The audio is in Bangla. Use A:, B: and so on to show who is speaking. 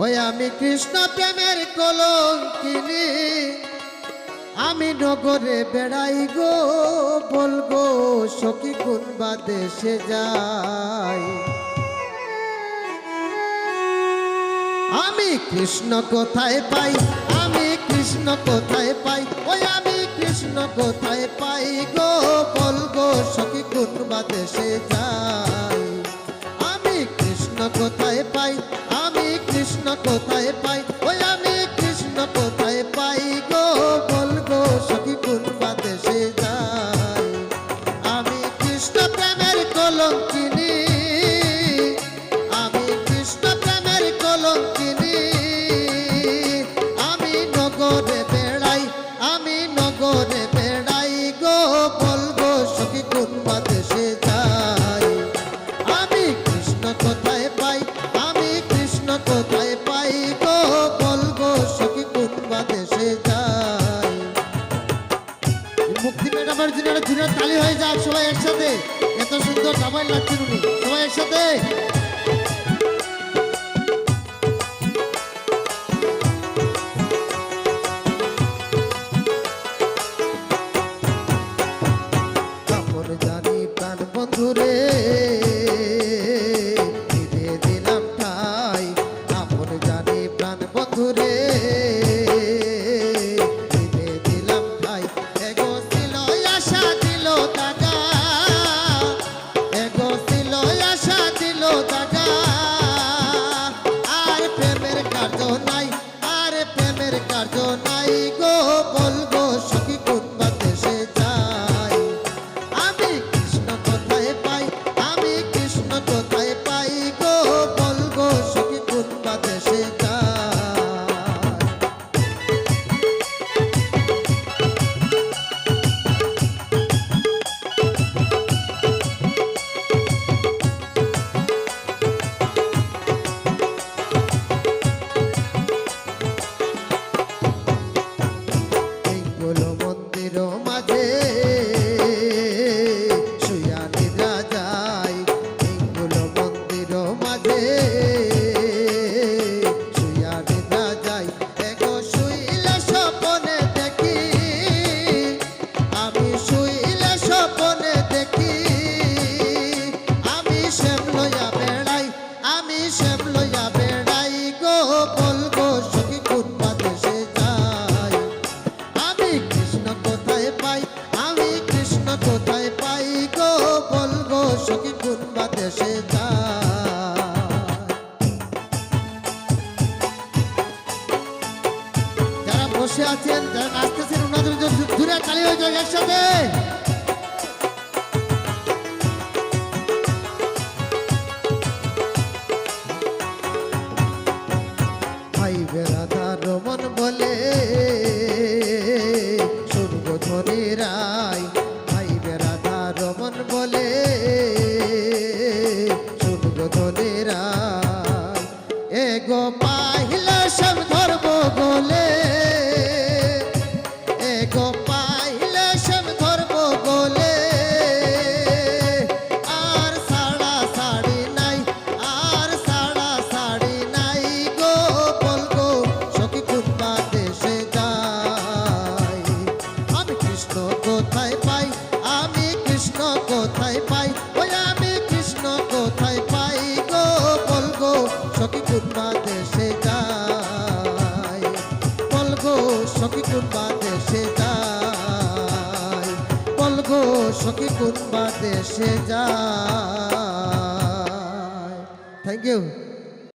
A: ওই আমি কৃষ্ণ প্রেমের কলঙ্কিনী, আমি নগরে বেড়াই গো, বলগো সখী কোন বা দেশে যাই। আমি কৃষ্ণ কোথায় পাই, আমি কৃষ্ণ কোথায় পাই, ওই আমি কৃষ্ণ কোথায় পাই গো, বলগো সখী কোন বা দেশে যাই। আমি কৃষ্ণ কোথায় পাই, আমি কৃষ্ণ কোথায় পাই, ওই আমি কৃষ্ণ কোথায় পাই গো, বলগো সখী কোন বা দেশে যাই। আমি কৃষ্ণ প্রেমের কলঙ্কিনী, আমি কৃষ্ণ প্রেমের কলঙ্কিনী, আমি নগরে বেড়াই, আমি নগরে বেড়াই গো, বলগো সখী কোন বা দেশে যাই। আমি কৃষ্ণ কোথায় পাই, আমি কৃষ্ণ কোথায় পাই গো, বলগো সখী কোন বা দেশে যাই। মুক্তি ম্যাডামের জন্য একটা জোরে তালি হয়ে যাক সবাই একসাথে। এত সুন্দর সবাই লাগছেন উনি, সবাই একসাথে। কাপড় জানি প্রাণ বন্ধুরে, দিয়ে দিলাম ঠাই, কাপড় জানি প্রাণ বন্ধুরে, দিয়ে দিলাম ঠাই। এগো ছিল আশা দিল দাগা, এগো ছিল আশা দিল দাগা, আর প্রেমের কার্য নাই, আর প্রেমের কার্য নাই গো, বলগো সখী কোন বা দেশে যাই। আমি কৃষ্ণ কোথায় পাই, আমি কৃষ্ণ কোথায় পাই গো, বলগো সখী কোন বা দেশে যাই। এইগুলো মন্দির মাঝে শুইয়া নিদ্রা যায়, এইগুলো মন্দির মাঝে শুইয়া নিদ্রা যায়। এগো শুইলে স্বপনে দেখি, আমি শুইলে স্বপনে দেখি, আমি শ্যাম লইয়া বেড়াই, আমি শ্যাম লইয়া বেড়াই গো, বলগো সখী কোন বা দেশে যাই। আমি কৃষ্ণ কোথায় পাই, আমি কৃষ্ণ কোথায় পাই গো, বলগো সখী কোন বা দেশে যাই। যারা বসে আছেন, যারা নাচতেছেন, ওনাদের দূরে তালি হয়ে যাক একসাথে। ভাই বেড়াদা রমন বলে শুনবো ধরে রাই, ভাই বেড়াদা রমন বলে শুনবো ধরে রাই। এগো পাহিলা সব ধর্ম বলে, এগো পাহিলা সব ধর্ম বলে, আর সাড়া সাড়ি নাই, আর সাড়া সাড়ি নাই গো, বলগো সখী কোন বা দেশে যাই। আমি কৃষ্ণ কোথায় পাই, আমি কৃষ্ণ কোথায় পাই, ওই আমি কৃষ্ণ কোথায় পাই গো, বলগো সখী কোন বা দেশে যাই, বলগো সখী কোন বা দেশে যাই, বলগো সখী কোন বা দেশে যাই। Thank you.